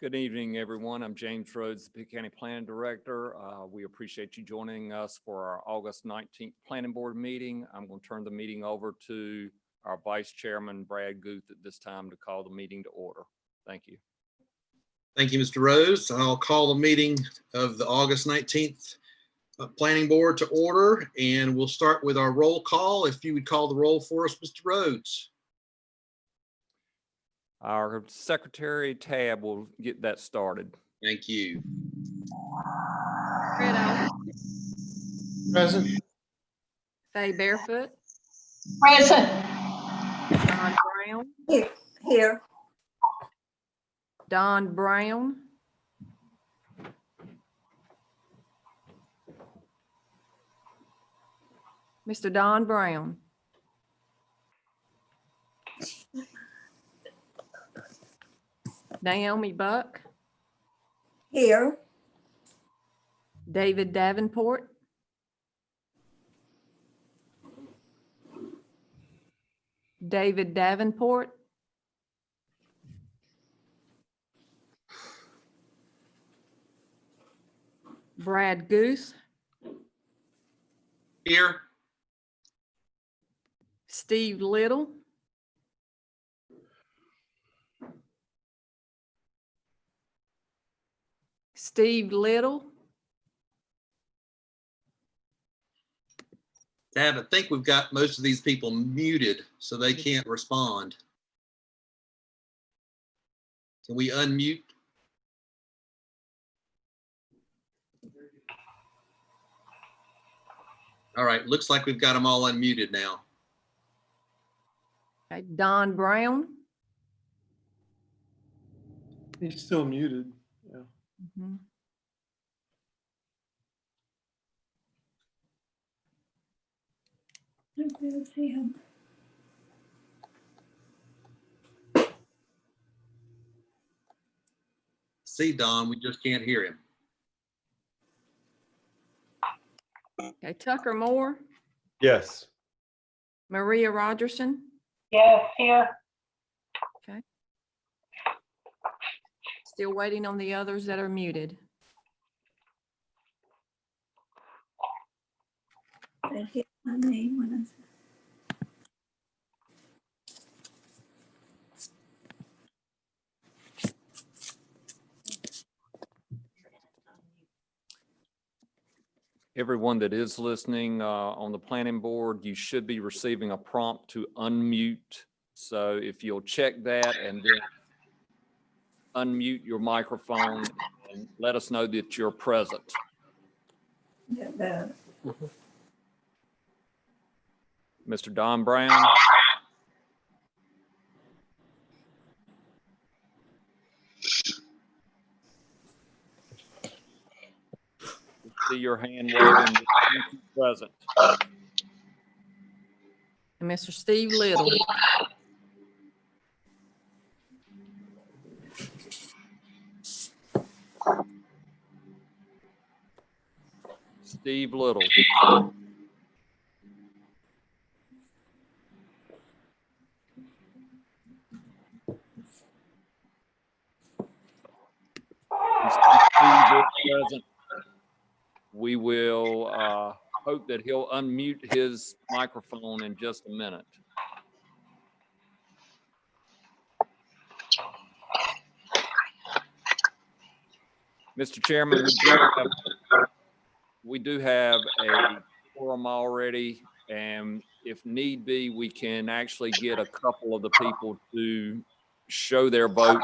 Good evening, everyone. I'm James Rhodes, the Pitt County Planning Director. We appreciate you joining us for our August 19th Planning Board meeting. I'm going to turn the meeting over to our Vice Chairman, Brad Guth, at this time to call the meeting to order. Thank you. Thank you, Mr. Rose. I'll call the meeting of the August 19th Planning Board to order, and we'll start with our roll call. If you would call the roll for us, Mr. Rhodes. Our Secretary Tab will get that started. Thank you. Fred Allen. Present. Faye Barefoot. Present. Don Brown. Here. Don Brown. Mr. Don Brown. Naomi Buck. Here. David Davenport. David Davenport. Brad Goose. Here. Steve Little. Steve Little. Tab, I think we've got most of these people muted, so they can't respond. Can we unmute? All right, looks like we've got them all unmuted now. Okay, Don Brown. He's still muted. Yeah. Mhm. See, Don, we just can't hear him. Okay, Tucker Moore. Yes. Maria Rogerson. Yes, here. Okay. Still waiting on the others that are muted. They hit my name when I said. Everyone that is listening on the planning board, you should be receiving a prompt to unmute. So if you'll check that and then unmute your microphone and let us know that you're present. Mr. Don Brown. See your hand waving. Present. And Mr. Steve Little. Steve Little. Present. We will hope that he'll unmute his microphone in just a minute. Mr. Chairman, we do have a forum already, and if need be, we can actually get a couple of the people to show their vote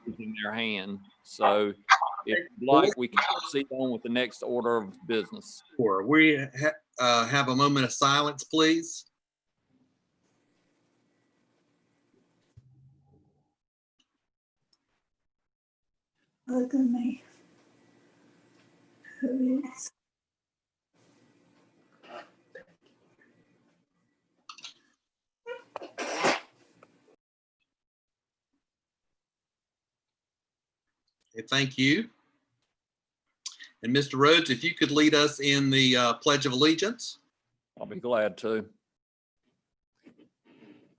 using their hand. So if you'd like, we can proceed on with the next order of business. Sure. We have a moment of silence, please. Look at me. Who is? Okay, thank you. And Mr. Rhodes, if you could lead us in the Pledge of Allegiance. I'll be glad to.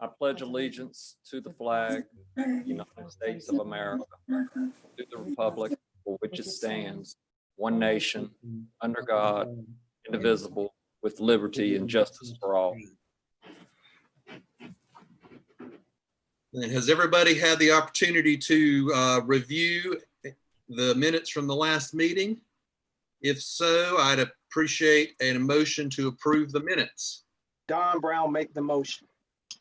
I pledge allegiance to the flag of the United States of America, to the republic for which it stands, one nation, under God, indivisible, with liberty and justice for all. And has everybody had the opportunity to review the minutes from the last meeting? If so, I'd appreciate an motion to approve the minutes. Don Brown make the motion.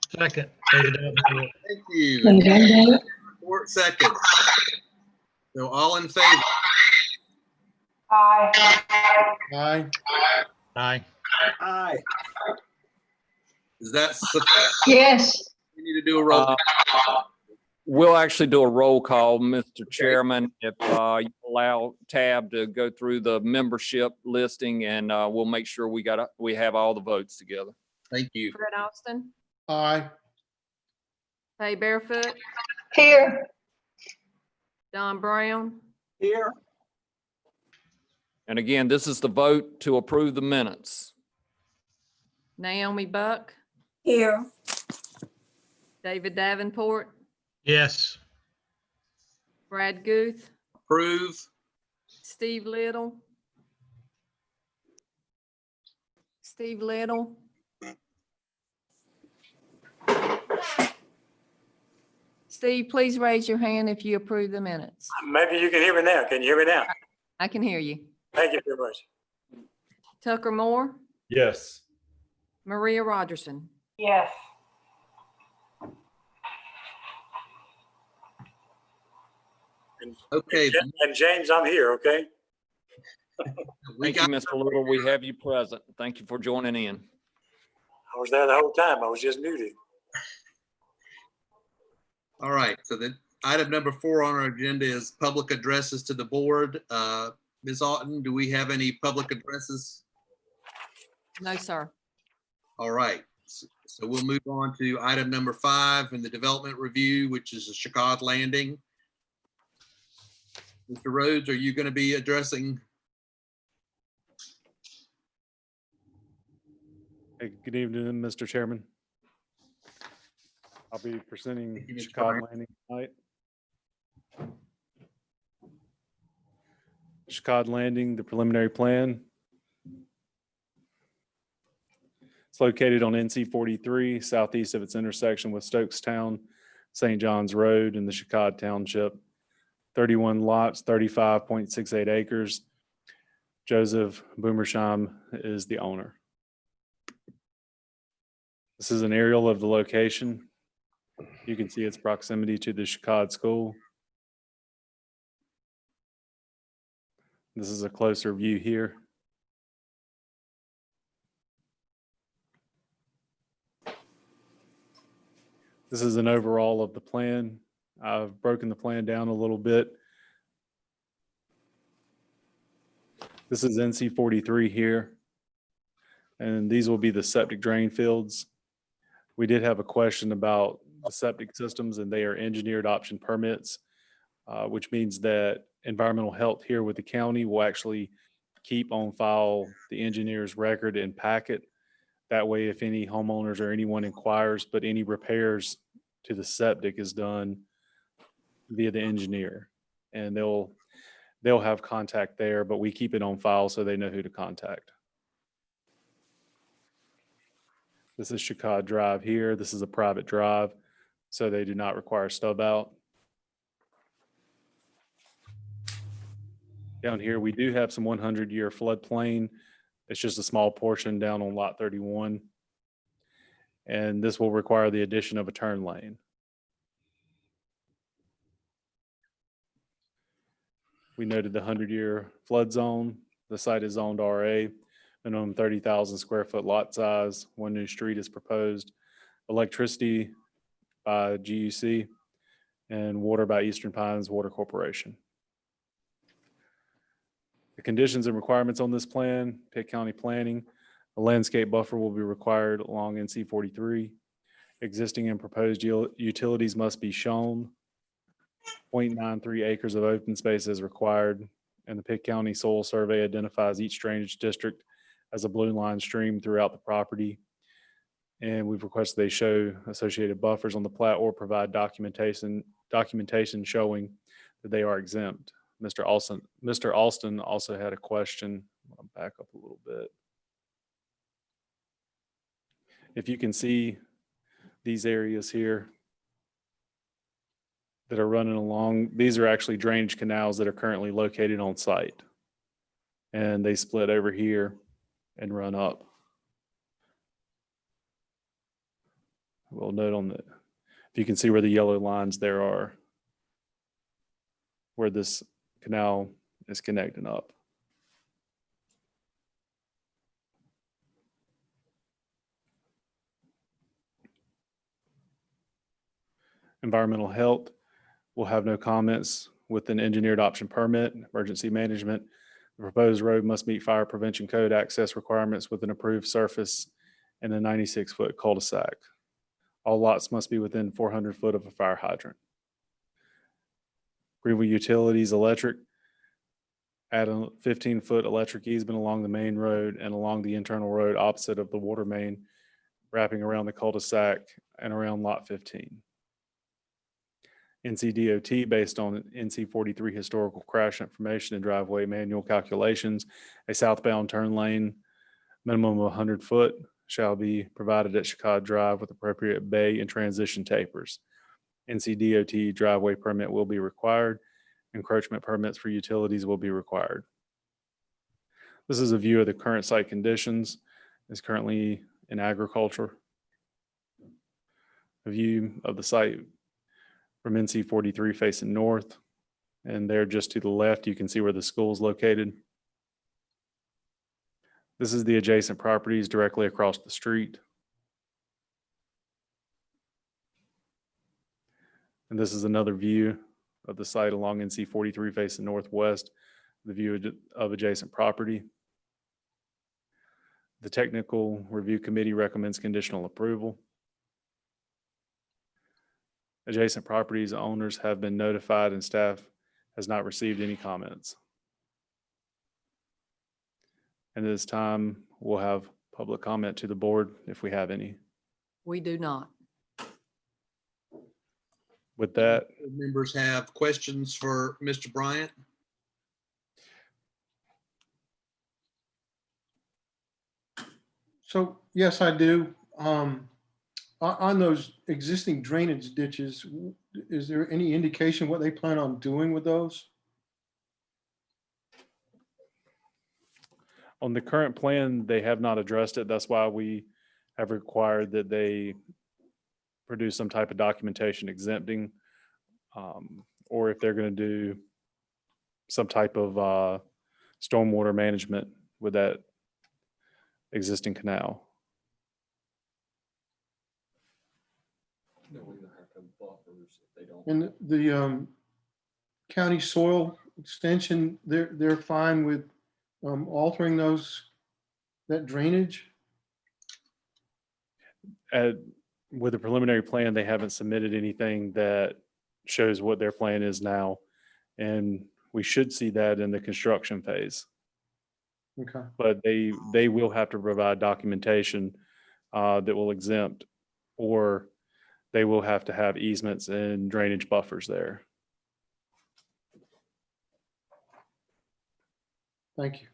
Second, David Davenport. Thank you. And Davenport second. So all in favor? Aye. Aye. Aye. Aye. Is that sufficient? Yes. We need to do a roll. We'll actually do a roll call, Mr. Chairman, if you allow Tab to go through the membership listing, and we'll make sure we have all the votes together. Thank you. Fred Austin, Aye. Fay Barefoot, Here. Don Brown, Here. And again, this is the vote to approve the minutes. Naomi Buck, Here. David Davenport, Yes. Brad Guth, Approve. Steve Little. Steve Little. Steve, please raise your hand if you approve the minutes. Maybe you can hear me now. Can you hear me now? I can hear you. Thank you very much. Tucker Moore, Yes. Maria Rogerson. Yes. Okay. And James, I'm here, okay? We Thank you, got, Mr. Little. We have you present. Thank you for joining in. I was there the whole time. I was just muted. all right. So the item number 4 on our agenda is public addresses to the board. Ms. Auten, do we have any public addresses? No, sir. All right. So we'll move on to item number 5 in the development review, which is the Chicago Landing. Mr. Rhodes, are you going to be addressing? Hey, good evening, Mr. Chairman. I'll be presenting Thank you, Mr. Chicago Bryant. Landing tonight. Chicago Landing, the preliminary plan. It's located on NC 43, southeast of its intersection with Stokestown, St. John's Road in the Chicago Township. 31 lots, 35.68 acres. Joseph Boomersheim is the owner. This is an aerial of the location. You can see its proximity to the Chicago School. This is a closer view here. This is an overall of the plan. I've broken the plan down a little bit. This is NC 43 here. And these will be the septic drain fields. We did have a question about the septic systems, and they are engineered option permits, which means that environmental health here with the county will actually keep on file the engineer's record and packet. That way, if any homeowners or anyone inquires, but any repairs to the septic is done via the engineer, and they'll have contact there, but we keep it on file so they know who to contact. This is Chicago Drive here. This is a private drive, so they do not require stub out. Down here, we do have some 100-year floodplain. It's just a small portion down on lot 31. And this will require the addition of a turn lane. We noted the 100-year flood zone. The site is zoned RA, minimum 30,000 square foot lot size. One new street is proposed. Electricity by GUC and water by Eastern Pines Water Corporation. The conditions and requirements on this plan: Pitt County Planning, a landscape buffer will be required along NC 43. Existing and proposed utilities must be shown. 0.93 acres of open space is required, and the Pitt County Soil Survey identifies each drainage district as a blue line stream throughout the property. And we've requested they show associated buffers on the plat or provide documentation showing that they are exempt. Mr. Alston also had a question. I'll back up a little bit. If you can see these areas here that are running along, these are actually drainage canals that are currently located on site. And they split over here and run up. We'll note on the, if you can see where the yellow lines there are, where this canal is connecting up. Environmental health will have no comments with an engineered option permit. Emergency management, the proposed road must meet fire prevention code access requirements with an approved surface and a 96-foot cul-de-sac. All lots must be within 400 foot of a fire hydrant. Greenville Utilities Electric, add a 15-foot electric easement along the main road and along the internal road opposite of the water main, wrapping around the cul-de-sac and around lot 15. NCDOT, based on NC 43 historical crash information and driveway manual calculations, a southbound turn lane minimum of 100 foot shall be provided at Chicago Drive with appropriate bay and transition tapers. NCDOT driveway permit will be required. Encroachment permits for utilities will be required. This is a view of the current site conditions. It's currently in agriculture. A view of the site from NC 43 facing north. And there just to the left, you can see where the school is located. This is the adjacent properties directly across the street. And this is another view of the site along NC 43 facing northwest, the view of adjacent property. The technical review committee recommends conditional approval. Adjacent properties owners have been notified and staff has not received any comments. And at this time, we'll have public comment to the board if we have any. We do not. With that, Members have questions for Mr. Bryant? So, yes, I do. On those existing drainage ditches, is there any indication what they plan on doing with those? on the current plan, they have not addressed it. That's why we have required that they produce some type of documentation exempting, or if they're going to do some type of stormwater management with that existing canal. And the county soil extension, they're fine with altering that drainage? With the preliminary plan, they haven't submitted anything that shows what their plan is now. And we should see that in the construction phase. Okay. But they will have to provide documentation that will exempt, or they will have to have easements and drainage buffers there. Thank you.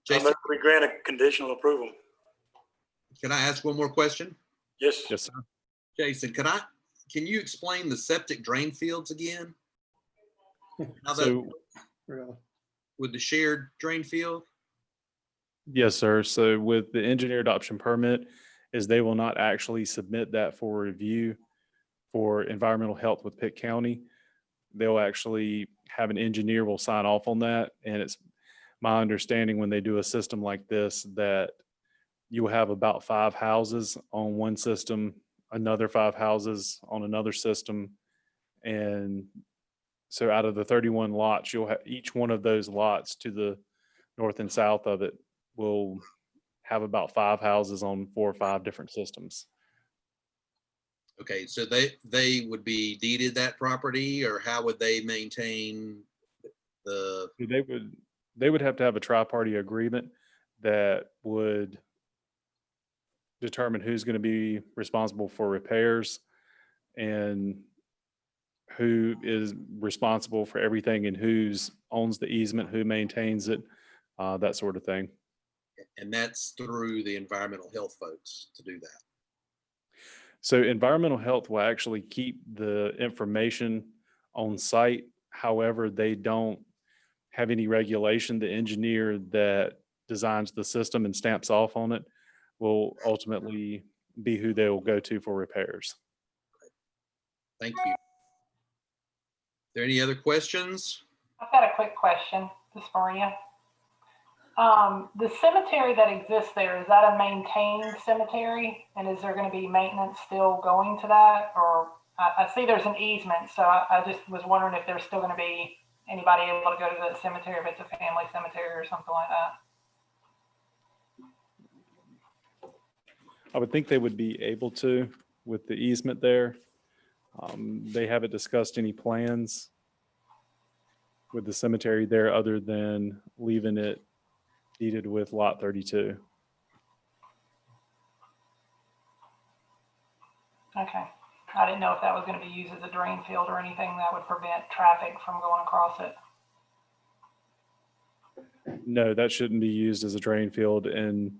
I Jason, move we grant a conditional approval. can I ask one more question? Yes. Yes, sir. Jason, can you explain the septic drain fields again? How that, So, Really? with the shared drain field? yes, sir. So with the engineered option permit, is they will not actually submit that for review for environmental health with Pitt County. They'll actually have an engineer will sign off on that. And it's my understanding when they do a system like this, that you will have about 5 houses on one system, another 5 houses on another system. And so out of the 31 lots, you'll have each one of those lots to the north and south of it will have about 5 houses on 4 or 5 different systems. Okay, so they would be deeded that property, or how would they maintain the, They would have to have a tri-party agreement that would determine who's going to be responsible for repairs and who is responsible for everything and who's owns the easement, who maintains it, that sort of thing. And that's through the environmental health folks to do that. So environmental health will actually keep the information on site. However, they don't have any regulation. The engineer that designs the system and stamps off on it will ultimately be who they will go to for repairs. Thank you. Are there any other questions? I've got a quick question. This is Maria. The cemetery that exists there, is that a maintained cemetery? And is there going to be maintenance still going to that? Or I see there's an easement, so I just was wondering if there's still going to be anybody able to go to the cemetery, if it's a family cemetery or something like that. I would think they would be able to with the easement there. They haven't discussed any plans with the cemetery there other than leaving it deeded with lot 32. Okay. I didn't know if that was going to be used as a drain field or anything that would prevent traffic from going across it. No, that shouldn't be used as a drain field. And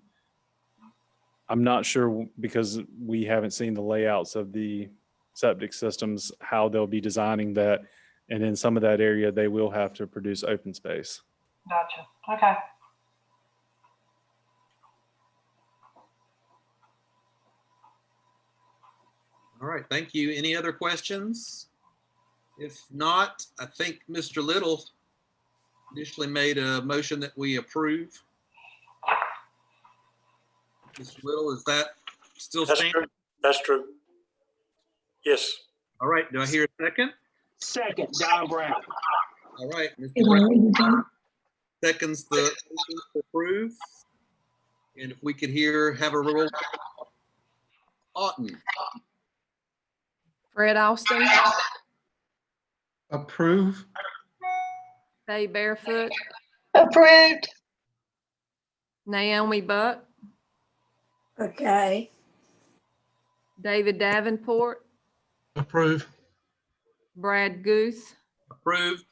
I'm not sure, because we haven't seen the layouts of the septic systems, how they'll be designing that. And in some of that area, they will have to produce open space. Gotcha. Okay. All right, thank you. Any other questions? If not, I think Mr. Little initially made a motion that we approve. Mr. Little, is that still That's standing? true. That's true. Yes. All right, do I hear a second? Second, Don Brown. All right, Mr. Brown seconds the motion to approve. And if we could have a roll. Oughton. Fred Austin, Approve. Dave Barefoot, Approved. Naomi Buck, Okay. David Davenport, Approve. Brad Goose, Approved.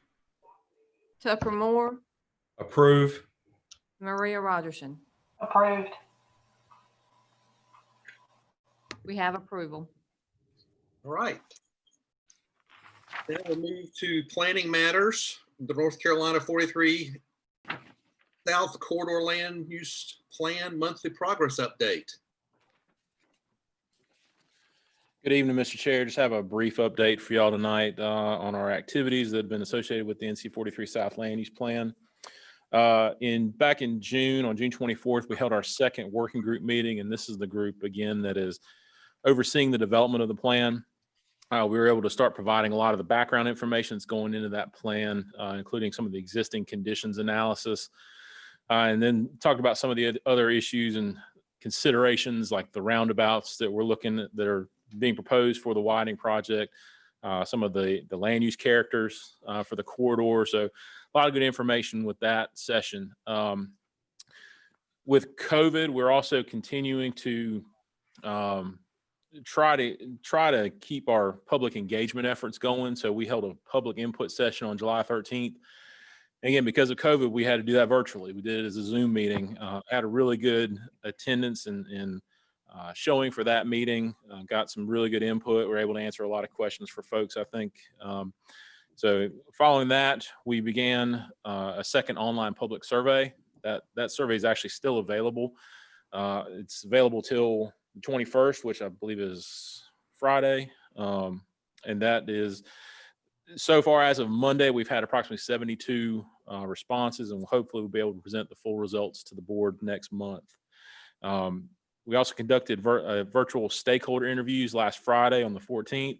Tucker Moore, Approve. Maria Rogerson. Approved. We have approval. All right. Then we'll move to planning matters, the North Carolina 43 South Corridor Land Use Plan Monthly Progress Update. Good evening, Mr. Chair. Just have a brief update for y'all tonight on our activities that have been associated with the NC 43 South Land Use Plan. Back in June, on June 24th, we held our second working group meeting, and this is the group again that is overseeing the development of the plan. We were able to start providing a lot of the background information that's going into that plan, including some of the existing conditions analysis, and then talked about some of the other issues and considerations like the roundabouts that we're looking at that are being proposed for the widening project, some of the land use characters for the corridor. So a lot of good information with that session. With COVID, we're also continuing to try to keep our public engagement efforts going. So we held a public input session on July 13th. Again, because of COVID, we had to do that virtually. We did it as a Zoom meeting. Had a really good attendance and showing for that meeting. Got some really good input. We were able to answer a lot of questions for folks, I think. So following that, we began a second online public survey. That survey is actually still available. It's available till the 21st, which I believe is Friday. And that is, so far as of Monday, we've had approximately 72 responses, and hopefully we'll be able to present the full results to the board next month. We also conducted virtual stakeholder interviews last Friday on the 14th.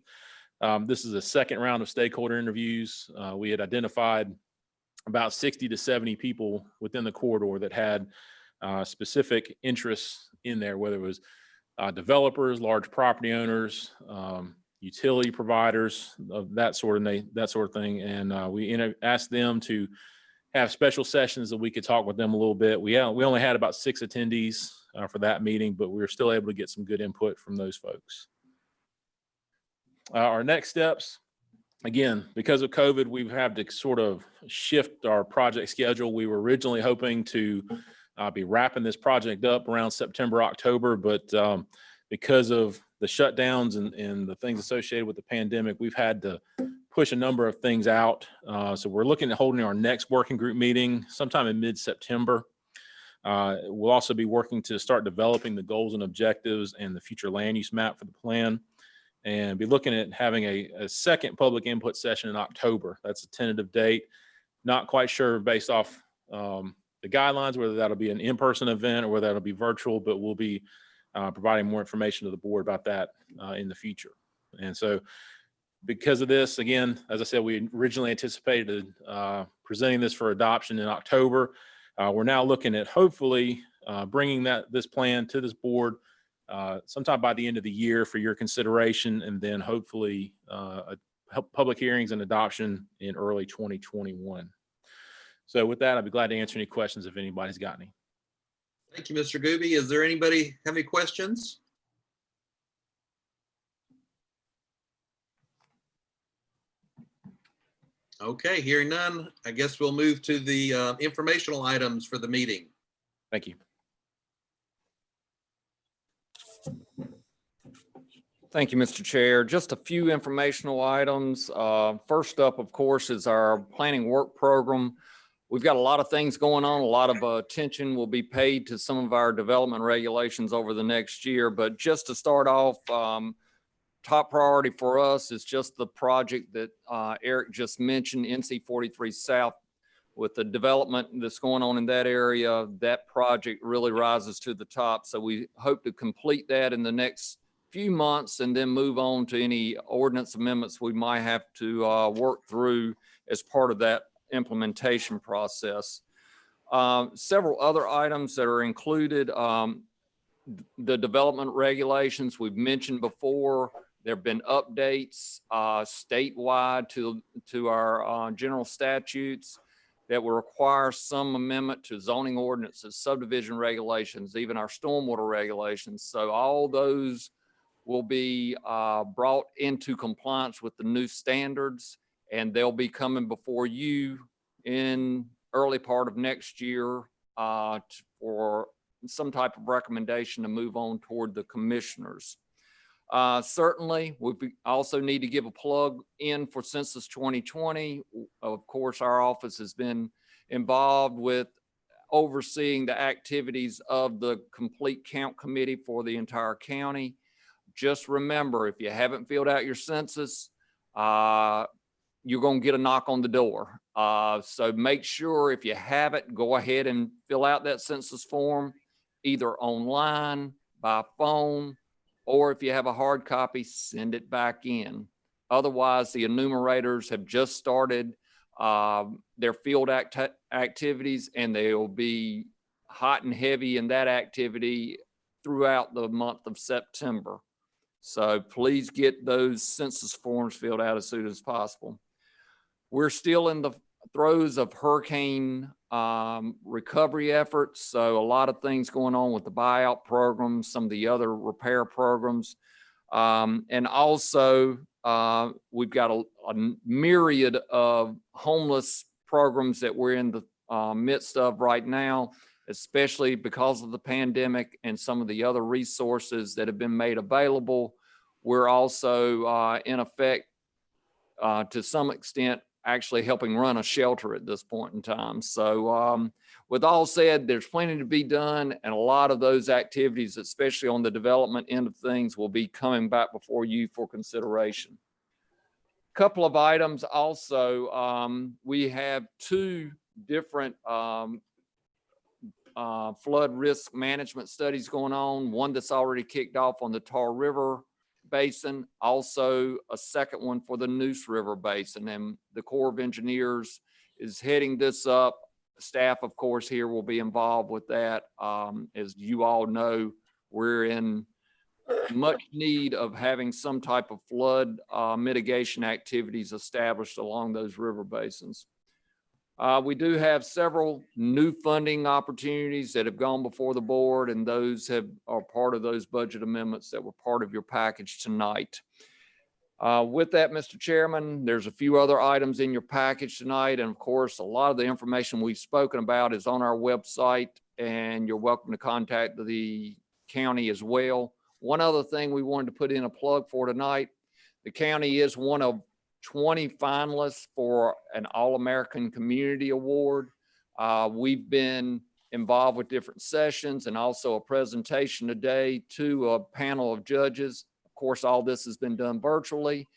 This is a second round of stakeholder interviews. We had identified about 60 to 70 people within the corridor that had specific interests in there, whether it was developers, large property owners, utility providers, of that sort of thing. And we asked them to have special sessions that we could talk with them a little bit. We only had about 6 attendees for that meeting, but we were still able to get some good input from those folks. Our next steps, again, because of COVID, we've had to sort of shift our project schedule. We were originally hoping to be wrapping this project up around September, October, but because of the shutdowns and the things associated with the pandemic, we've had to push a number of things out. So we're looking at holding our next working group meeting sometime in mid-September. We'll also be working to start developing the goals and objectives and the future land use map for the plan, and be looking at having a second public input session in October. That's a tentative date. Not quite sure based off the guidelines, whether that'll be an in-person event or whether that'll be virtual, but we'll be providing more information to the board about that in the future. And so because of this, again, as I said, we originally anticipated presenting this for adoption in October. We're now looking at hopefully bringing this plan to this board sometime by the end of the year for your consideration, and then hopefully public hearings and adoption in early 2021. So with that, I'd be glad to answer any questions if anybody's got any. Thank you, Mr. Gooby. Is there anybody have any questions? Okay, hearing none, I guess we'll move to the informational items for the meeting. Thank you. Thank you, Mr. Chair. Just a few informational items. First up, of course, is our planning work program. We've got a lot of things going on. A lot of attention will be paid to some of our development regulations over the next year. But just to start off, top priority for us is just the project that Eric just mentioned, NC 43 South. With the development that's going on in that area, that project really rises to the top. So we hope to complete that in the next few months and then move on to any ordinance amendments we might have to work through as part of that implementation process. Several other items that are included, the development regulations we've mentioned before. There have been updates statewide to our general statutes that will require some amendment to zoning ordinances, subdivision regulations, even our stormwater regulations. So all those will be brought into compliance with the new standards, and they'll be coming before you in early part of next year for some type of recommendation to move on toward the commissioners. Certainly, we also need to give a plug in for Census 2020. Of course, our office has been involved with overseeing the activities of the complete count committee for the entire county. Just remember, if you haven't filled out your census, you're going to get a knock on the door. So make sure if you haven't, go ahead and fill out that census form, either online, by phone, or if you have a hard copy, send it back in. Otherwise, the enumerators have just started their field activities, and they'll be hot and heavy in that activity throughout the month of September. So please get those census forms filled out as soon as possible. We're still in the throes of hurricane recovery efforts. So a lot of things going on with the buyout programs, some of the other repair programs. And also we've got a myriad of homeless programs that we're in the midst of right now, especially because of the pandemic and some of the other resources that have been made available. We're also in effect, to some extent, actually helping run a shelter at this point in time. So with all said, there's plenty to be done, and a lot of those activities, especially on the development end of things, will be coming back before you for consideration. Couple of items also, we have two different flood risk management studies going on, one that's already kicked off on the Tar River Basin, also a second one for the Neuse River Basin, and the Corps of Engineers is heading this up. Staff, of course, here will be involved with that. As you all know, we're in much need of having some type of flood mitigation activities established along those river basins. We do have several new funding opportunities that have gone before the board, and those are part of those budget amendments that were part of your package tonight. With that, Mr. Chairman, there's a few other items in your package tonight. And of course, a lot of the information we've spoken about is on our website, and you're welcome to contact the county as well. One other thing we wanted to put in a plug for tonight, the county is one of 20 finalists for an All-American Community Award. We've been involved with different sessions and also a presentation today to a panel of judges. Of course, all this has been done virtually.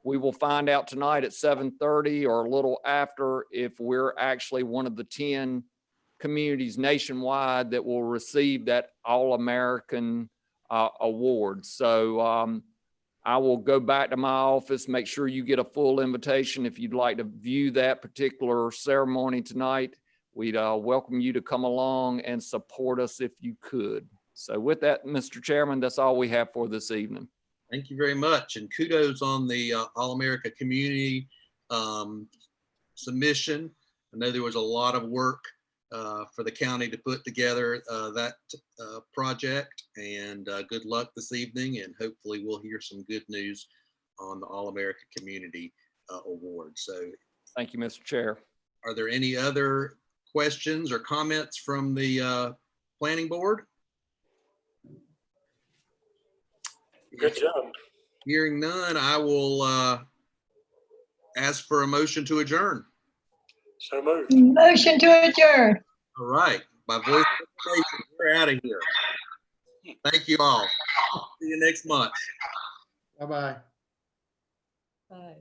We will find out tonight at 7:30 or a little after if we're actually one of the 10 communities nationwide that will receive that All-American award. So I will go back to my office, make sure you get a full invitation if you'd like to view that particular ceremony tonight. We'd welcome you to come along and support us if you could. So with that, Mr. Chairman, that's all we have for this evening. Thank you very much. And kudos on the All-America Community submission. I know there was a lot of work for the county to put together that project, and good luck this evening, and hopefully we'll hear some good news on the All-America Community Award. So thank you, Mr. Chair. are there any other questions or comments from the planning board? Good job. Hearing none, I will ask for a motion to adjourn. So moved. Motion to adjourn. All right, by voice of information, we're out of here. Thank you all. See you next month. Bye-bye. Bye.